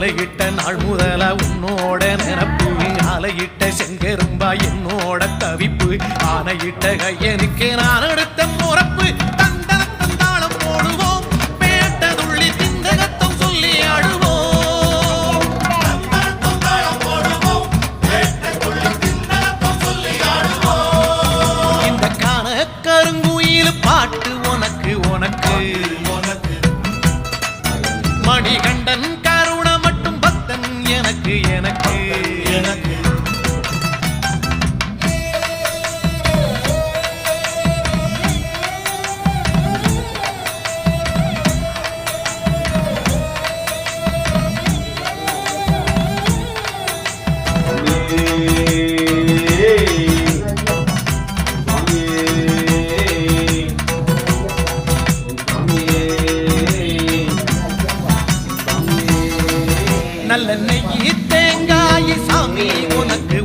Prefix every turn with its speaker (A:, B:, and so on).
A: மாலையிட்ட நாள் முதல உன்னோட நினப்பு ஆலையிட்ட செங்கரும்பா என்னோட தவிப்பு ஆனையிட்ட கையனுக்கு நான் எடுத்த பொறப்பு தந்தாளம் போடுவோம் பேட்டதுள்ளி திந்தகத்தம் சொல்லி ஆடுவோம் இந்த காண கருங்குயில் பாட்டு உனக்கு உனக்கு மணிகண்டன் கருண மட்டும் பக்தன் எனக்கு எனக்கு எனக்கு நல்ல நெய் தேங்காய் சாமி உனக்கு